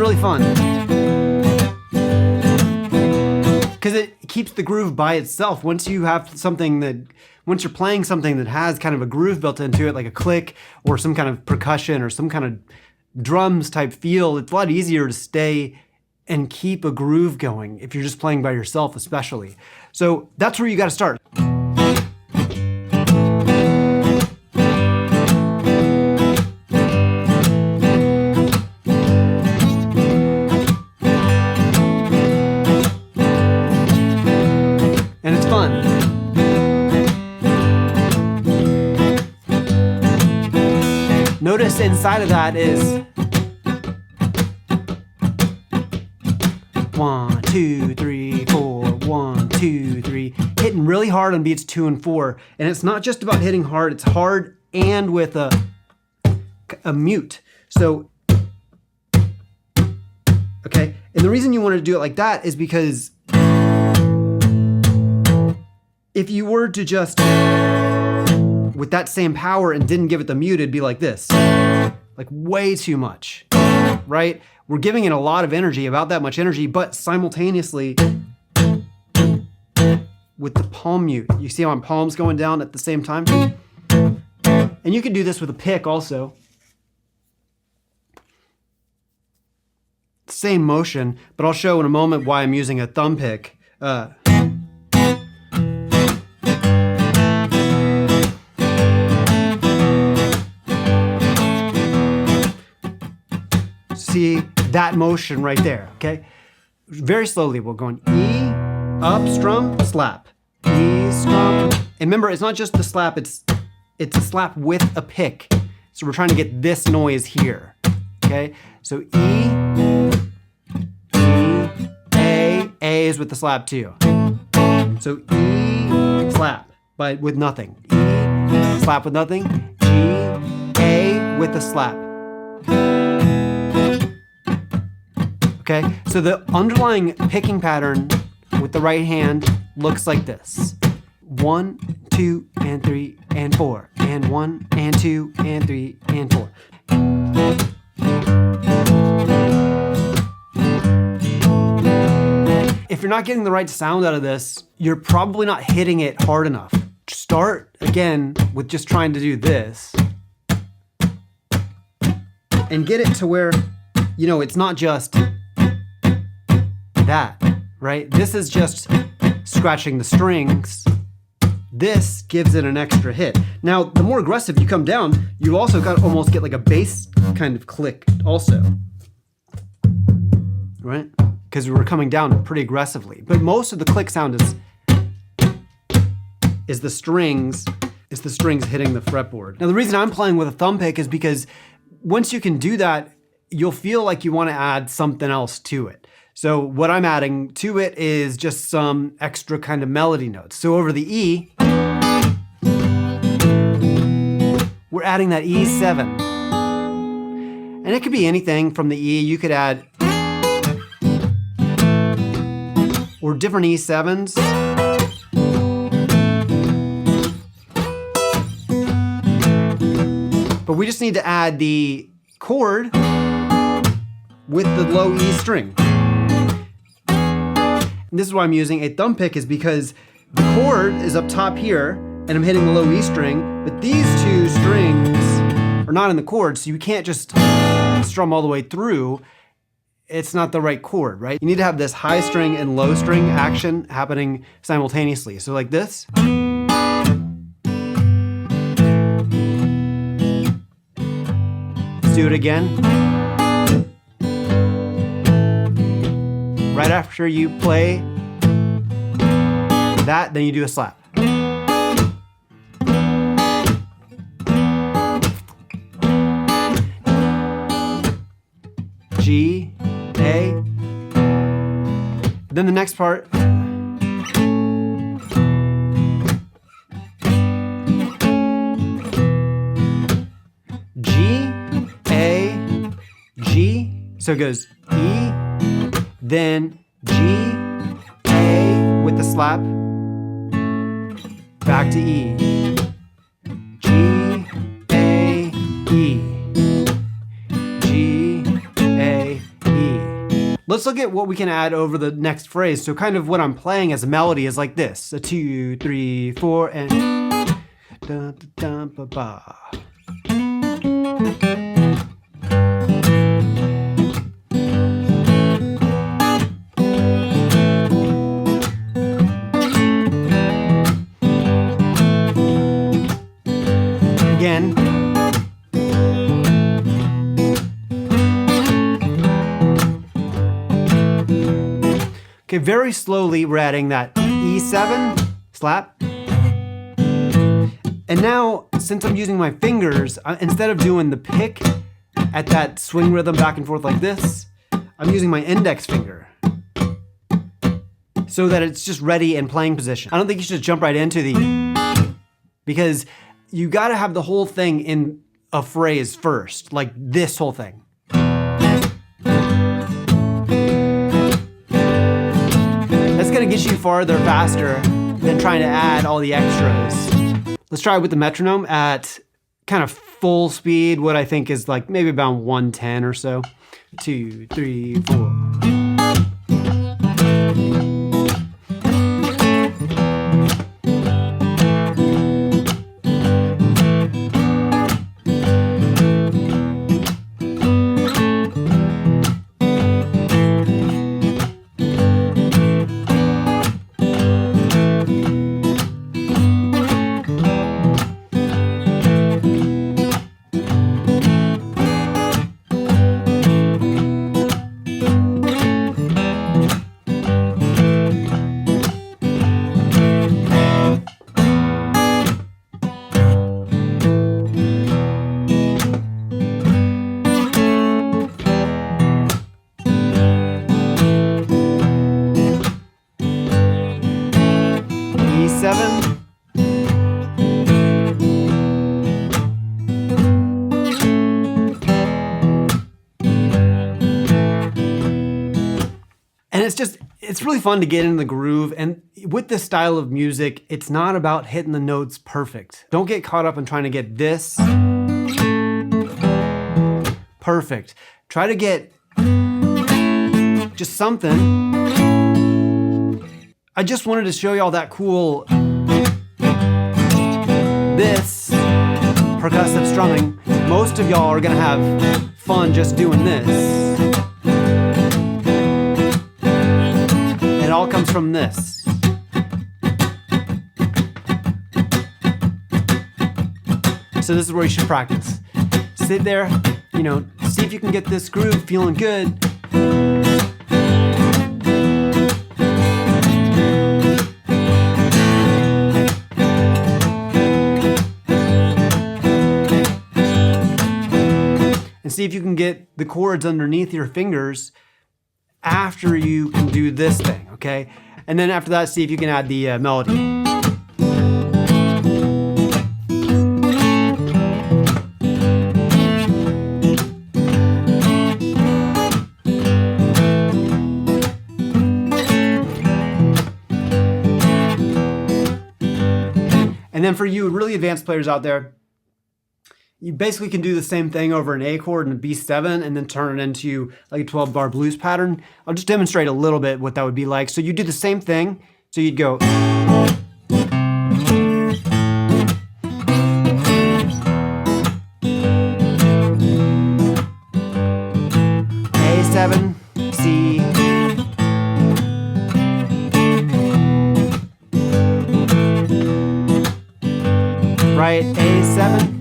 really fun. Because it keeps the groove by itself. Once you're playing something that has kind of a groove built into it, like a click or some kind of percussion or some kind of drums type feel, it's a lot easier to stay and keep a groove going if you're just playing by yourself especially. So that's where you got to start. And it's fun. Notice inside of that is 1, 2, 3, 4, 1, 2, 3, hitting really hard on beats 2 and 4. And it's not just about hitting hard, it's hard and with a mute. So, okay. And the reason you want to do it like that is because if you were to just, with that same power and didn't give it the mute, it'd be like this, like way too much, right? We're giving it a lot of energy, about that much energy, but simultaneously with the palm mute. You see how my palm's going down at the same time? And you can do this with a pick also. Same motion, but I'll show in a moment why I'm using a thumb pick. See that motion right there, okay? Very slowly, we're going E, up, strum, slap. E, strum. And remember, it's not just the slap, it's a slap with a pick. So we're trying to get this noise here, okay? So E, A is with the slap too. So E, slap, but with nothing. E, slap with nothing. G, A with the slap. Okay, so the underlying picking pattern with the right hand looks like this. 1, 2, and 3, and 4. And 1, and 2, and 3, and 4. If you're not getting the right sound out of this, you're probably not hitting it hard enough. Start again with just trying to do this. And get it to where, you know, it's not just that, right? This is just scratching the strings. This gives it an extra hit. Now, the more aggressive you come down, you also got almost get like a bass kind of click also, right? Because we're coming down pretty aggressively. But most of the click sound is the strings hitting the fretboard. Now, the reason I'm playing with a thumb pick is because once you can do that, you'll feel like you want to add something else to it. So what I'm adding to it is just some extra kind of melody notes. So over the E, we're adding that E7. And it could be anything from the E. You could add, or different E7s. But we just need to add the chord with the low E string. And this is why I'm using a thumb pick, is because the chord is up top here and I'm hitting the low E string, but these two strings are not in the chord, so you can't just strum all the way through. It's not the right chord, right? You need to have this high string and low string action happening simultaneously. So like this. Let's do it again. Right after you play that, then you do a slap. G, A. Then the next part. G, A, G. So it goes E, then G, A with the slap, back to E. G, A, E. G, A, E. Let's look at what we can add over the next phrase. So kind of what I'm playing as a melody is like this. A 2, 3, 4, and da, da, da, ba, ba. Again. Okay, very slowly we're adding that E7 slap. And now, since I'm using my fingers, instead of doing the pick at that swing rhythm back and forth like this, I'm using my index finger so that it's just ready in playing position. I don't think you should jump right into the, because you gotta have the whole thing in a phrase first, like this whole thing. That's gonna get you farther faster than trying to add all the extras. Let's try it with the metronome at kind of full speed, what I think is like maybe about 110 or so. 2, 3, 4. E7. And it's really fun to get in the groove. And with this style of music, it's not about hitting the notes perfect. Don't get caught up in trying to get this perfect. Try to get just something. I just wanted to show you all that cool, this percussive strumming. Most of y'all are gonna have fun just doing this. It all comes from this. So this is where you should practice. Sit there, see if you can get this groove feeling good. And see if you can get the chords underneath your fingers after you can do this thing, okay? And then after that, see if you can add the melody. And then for you really advanced players out there, you basically can do the same thing over an A chord and a B7 and then turn it into like a 12-bar blues pattern. I'll just demonstrate a little bit what that would be like. So you do the same thing. So you'd go A7, C, right, A7.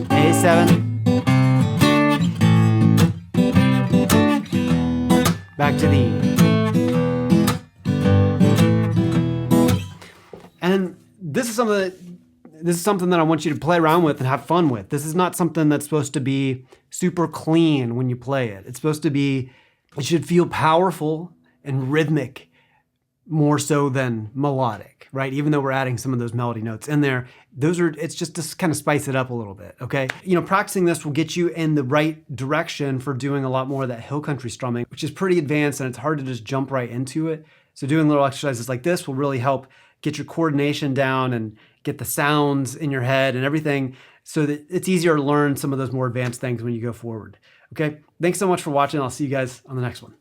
A7. Back to the E. And this is something that I want you to play around with and have fun with. This is not something that's supposed to be super clean when you play it. It's supposed to be, it should feel powerful and rhythmic more so than melodic, right? Even though we're adding some of those melody notes in there, it's just to kind of spice it up a little bit, okay? Practicing this will get you in the right direction for doing a lot more of that hill country strumming, which is pretty advanced and it's hard to just jump right into it. So doing little exercises like this will really help get your coordination down and get the sounds in your head and everything, so that it's easier to learn some of those more advanced things when you go forward. Okay, thanks so much for watching. I'll see you guys on the next one.